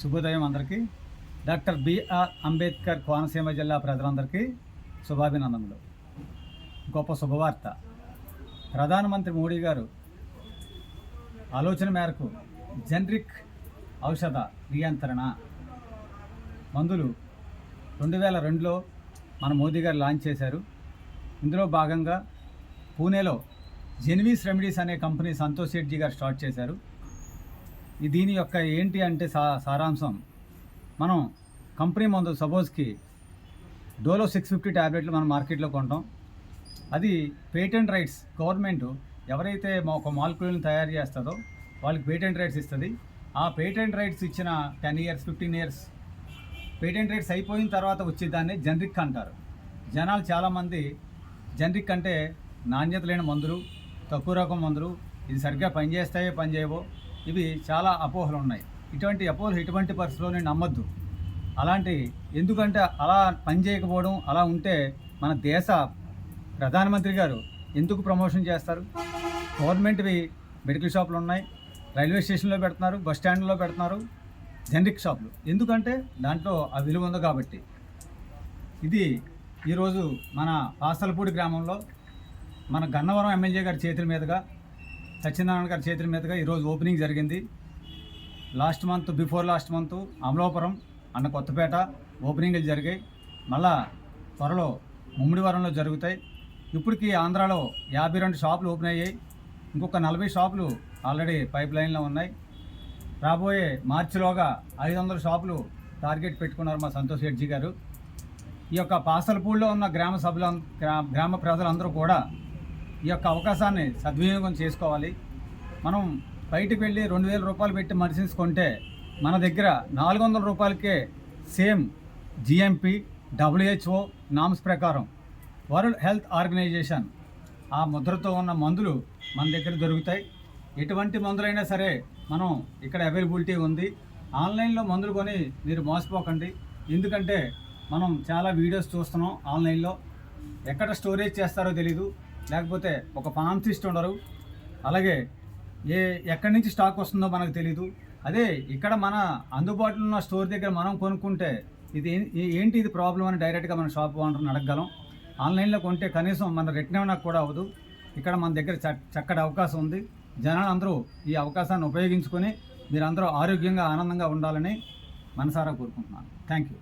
శుభోదయం అందరికీ. Doctor BR Ambedkar Konaseema జిల్లా ప్రజలందరికీ శుభాభినందనలు. గొప్ప శుభవార్త. ప్రధానమంత్రి మోడీ గారు ఆలోచన మేరకు జనరిక్ ఔషధ నియంత్రణ మందులు 2002లో మన మోదీ గారు లాంచ్ చేశారు. ఇందులో భాగంగా పూణేలో జెన్వీస్ రెమెడీస్ అనే కంపెనీ సంతోష్ శెట్జీ గారు స్టార్ట్ చేశారు. దీని యొక్క ఏంటి అంటే సారాంశం, మనం కంపెనీ మందు సపోజ్కి డోలో 650 ట్యాబ్లెట్లు మనం మార్కెట్లో కొంటాం. అది పేటెంట్ రైట్స్ గవర్నమెంట్ ఎవరైతే ఒక మాలిక్యూల్ని తయారు చేస్తుందో వాళ్ళకి పేటెంట్ రైట్స్ ఇస్తుంది. ఆ పేటెంట్ రైట్స్ ఇచ్చిన 10 years 15 years పేటెంట్ రైట్స్ అయిపోయిన తర్వాత వచ్చేదాన్ని జనరిక్ అంటారు. జనాలు చాలామంది జనరిక్ అంటే నాణ్యత లేని మందులు, తక్కువ రకం మందులు, ఇది సరిగ్గా పనిచేస్తాయో పనిచేయవో, ఇవి చాలా అపోహలు ఉన్నాయి. ఇటువంటి అపోహలు ఎటువంటి పరిస్థితుల్లో నమ్మొద్దు. ఎందుకంటే అలా పనిచేయకపోవడం, అలా ఉంటే మన దేశ ప్రధానమంత్రి గారు ఎందుకు ప్రమోషన్ చేస్తారు? గవర్నమెంట్వి మెడికల్ షాపులు ఉన్నాయి, రైల్వే స్టేషన్లో పెడుతున్నారు, బస్ స్టాండ్లో పెడుతున్నారు జనరిక్ షాపులు. ఎందుకంటే దాంట్లో ఆ విలువ ఉంది కాబట్టి. ఇది ఈరోజు మన పాసలపూడి గ్రామంలో మన గన్నవరం ఎమ్మెల్యే గారి చేతుల మీదుగా, సత్యనారాయణ గారి చేతుల మీదుగా ఈరోజు ఓపెనింగ్ జరిగింది. బిఫోర్ లాస్ట్ మంత్ అమలాపురం అన్న కొత్తపేట ఓపెనింగ్లు జరిగాయి. మళ్ళా త్వరలో ముమ్మిడివరంలో జరుగుతాయి. ఇప్పటికీ ఆంధ్రాలో 52 షాపులు ఓపెన్ అయ్యాయి. ఇంకొక 40 షాపులు ఆల్రెడీ పైప్ లైన్లో ఉన్నాయి. రాబోయే మార్చిలోగా 500 షాపులు టార్గెట్ పెట్టుకున్నారు మా సంతోష్ శెట్జీ గారు. ఈ యొక్క పాసలపూడిలో ఉన్న గ్రామ ప్రజలందరూ కూడా ఈ యొక్క అవకాశాన్ని సద్వినియోగం చేసుకోవాలి. మనం బయటకు వెళ్ళి 2000 రూపాయలు పెట్టి మెడిసిన్స్ కొంటే మన దగ్గర 400 రూపాయలకే సేమ్ జిఎంపి, WHO నామ్స్ ప్రకారం, వరల్డ్ హెల్త్ ఆర్గనైజేషన్ ఆ ముద్రతో ఉన్న మందులు మన దగ్గర దొరుకుతాయి. ఎటువంటి మందులైనా సరే మనం ఇక్కడ అవైలబిలిటీ ఉంది. ఆన్లైన్లో మందులు కొని మీరు మోసపోకండి. ఎందుకంటే మనం చాలా వీడియోస్ చూస్తున్నాం ఆన్లైన్లో. ఎక్కడ స్టోరేజ్ చేస్తారో తెలీదు, లేకపోతే ఒక ఫార్మసిస్ట్ ఉండరు, అలాగే ఎక్కడి నుంచి స్టాక్ వస్తుందో మనకు తెలీదు. అదే ఇక్కడ మన అందుబాటులో ఉన్న స్టోర్ దగ్గర మనం కొనుక్కుంటే ఇది ప్రాబ్లం అని డైరెక్ట్గా మన షాప్ ఓనర్ని అడగగలం. ఆన్లైన్లో కొంటే కనీసం మన రిటర్న్ కూడా అవ్వదు. ఇక్కడ మన దగ్గర చక్కటి అవకాశం ఉంది. జనాలందరూ ఈ అవకాశాన్ని ఉపయోగించుకొని మీరందరూ ఆరోగ్యంగా ఆనందంగా ఉండాలని మనసారా కోరుకుంటున్నాను. Thank you.